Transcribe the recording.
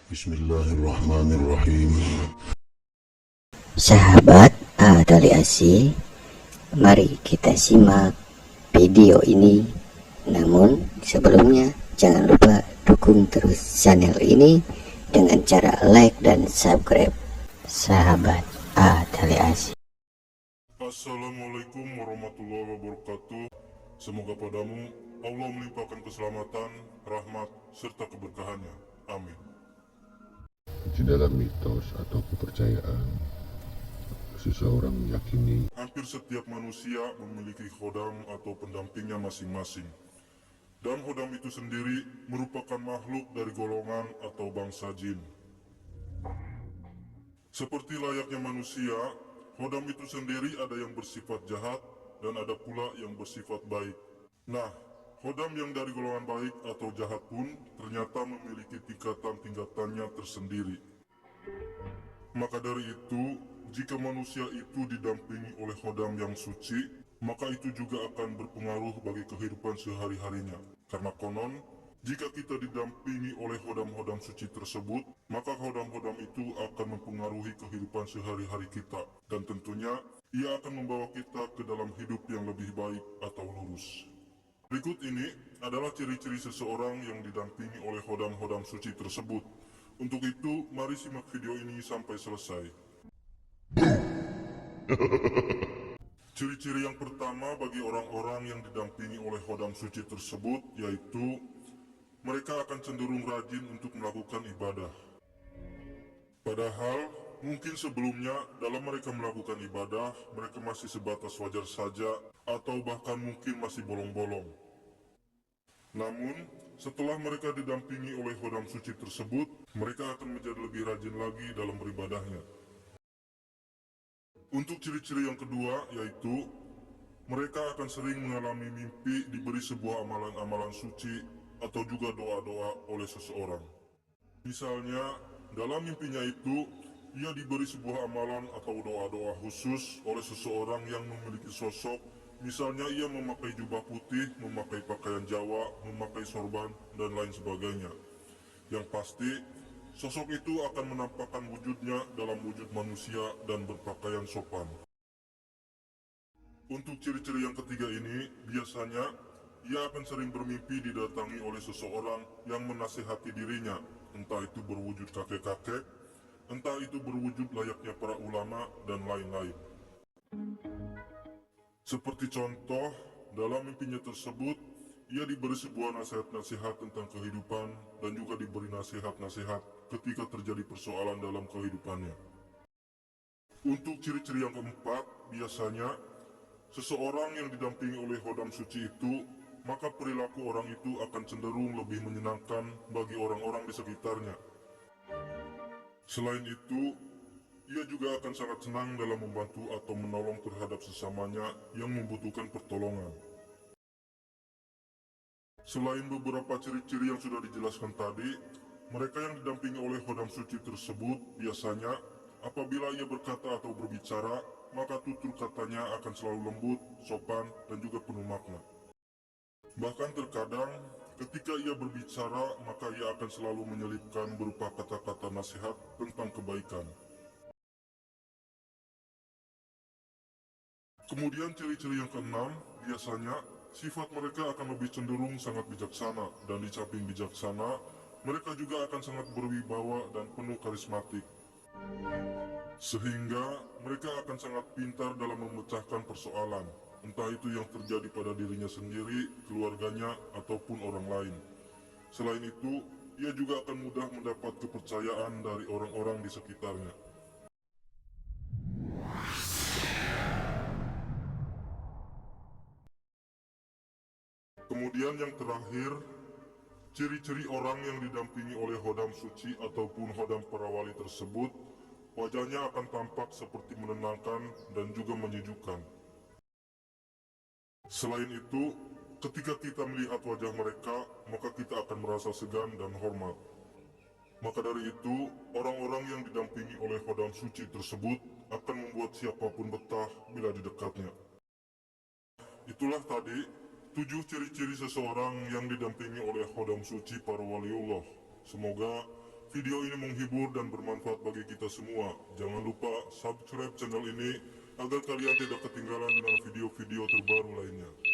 Bismillahirrahmanirrahim. Sahabat Tali Asi, mari kita simak video ini. Namun sebelumnya jangan lupa dukung terus channel ini dengan cara like dan subscribe. Sahabat Tali Asi. Assalamualaikum warahmatullahi wabarakatuh. Semoga padamu Allah melimpahkan keselamatan, rahmat, serta keberkahannya. Amin. Di dalam mitos atau kepercayaan, seseorang meyakini Hampir setiap manusia memiliki khodam atau pendampingnya masing-masing. Dan khodam itu sendiri merupakan makhluk dari golongan atau bangsa jin. Seperti layaknya manusia, khodam itu sendiri ada yang bersifat jahat dan ada pula yang bersifat baik. Nah, khodam yang dari golongan baik atau jahat pun ternyata memiliki tingkatan-tingkatannya tersendiri. Maka dari itu, jika manusia itu didampingi oleh khodam yang suci, maka itu juga akan berpengaruh bagi kehidupan sehari-harinya. Karena konon, jika kita didampingi oleh khodam-khodam suci tersebut, maka khodam-khodam itu akan mempengaruhi kehidupan sehari-hari kita. Dan tentunya, ia akan membawa kita ke dalam hidup yang lebih baik atau lurus. Berikut ini adalah ciri-ciri seseorang yang didampingi oleh khodam-khodam suci tersebut. Untuk itu, mari simak video ini sampai selesai. Ciri-ciri yang pertama bagi orang-orang yang didampingi oleh khodam suci tersebut yaitu mereka akan cenderung rajin untuk melakukan ibadah. Padahal mungkin sebelumnya dalam mereka melakukan ibadah, mereka masih sebatas wajar saja atau bahkan mungkin masih bolong-bolong. Namun, setelah mereka didampingi oleh khodam suci tersebut, mereka akan menjadi lebih rajin lagi dalam beribadahnya. Untuk ciri-ciri yang kedua yaitu mereka akan sering mengalami mimpi diberi sebuah amalan-amalan suci atau juga doa-doa oleh seseorang. Misalnya, dalam mimpinya itu, ia diberi sebuah amalan atau doa-doa khusus oleh seseorang yang memiliki sosok. Misalnya ia memakai jubah putih, memakai pakaian Jawa, memakai sorban, dan lain sebagainya. Yang pasti, sosok itu akan menampakkan wujudnya dalam wujud manusia dan berpakaian sopan. Untuk ciri-ciri yang ketiga ini, biasanya ia akan sering bermimpi didatangi oleh seseorang yang menasihati dirinya, entah itu berwujud kakek-kakek, entah itu berwujud layaknya para ulama, dan lain-lain. Seperti contoh, dalam mimpinya tersebut, ia diberi sebuah nasihat-nasihat tentang kehidupan dan juga diberi nasihat-nasihat ketika terjadi persoalan dalam kehidupannya. Untuk ciri-ciri yang keempat, biasanya seseorang yang didampingi oleh khodam suci itu, maka perilaku orang itu akan cenderung lebih menyenangkan bagi orang-orang di sekitarnya. Selain itu, ia juga akan sangat senang dalam membantu atau menolong terhadap sesamanya yang membutuhkan pertolongan. Selain beberapa ciri-ciri yang sudah dijelaskan tadi, mereka yang didampingi oleh khodam suci tersebut biasanya apabila ia berkata atau berbicara, maka tutur katanya akan selalu lembut, sopan, dan juga penuh makna. Bahkan terkadang ketika ia berbicara, maka ia akan selalu menyelipkan berupa kata-kata nasihat tentang kebaikan. Kemudian ciri-ciri yang keenam, biasanya sifat mereka akan lebih cenderung sangat bijaksana, dan di samping bijaksana, mereka juga akan sangat berwibawa dan penuh karismatik. Sehingga mereka akan sangat pintar dalam memecahkan persoalan, entah itu yang terjadi pada dirinya sendiri, keluarganya, ataupun orang lain. Selain itu, ia juga akan mudah mendapat kepercayaan dari orang-orang di sekitarnya. Kemudian yang terakhir, ciri-ciri orang yang didampingi oleh khodam suci ataupun khodam para wali tersebut, wajahnya akan tampak seperti menenangkan dan juga menyejukkan. Selain itu, ketika kita melihat wajah mereka, maka kita akan merasa segan dan hormat. Maka dari itu, orang-orang yang didampingi oleh khodam suci tersebut akan membuat siapapun betah bila di dekatnya. Itulah tadi 7 ciri-ciri seseorang yang didampingi oleh khodam suci para waliullah. Semoga video ini menghibur dan bermanfaat bagi kita semua. Jangan lupa subscribe channel ini agar kalian tidak ketinggalan dengan video-video terbaru lainnya.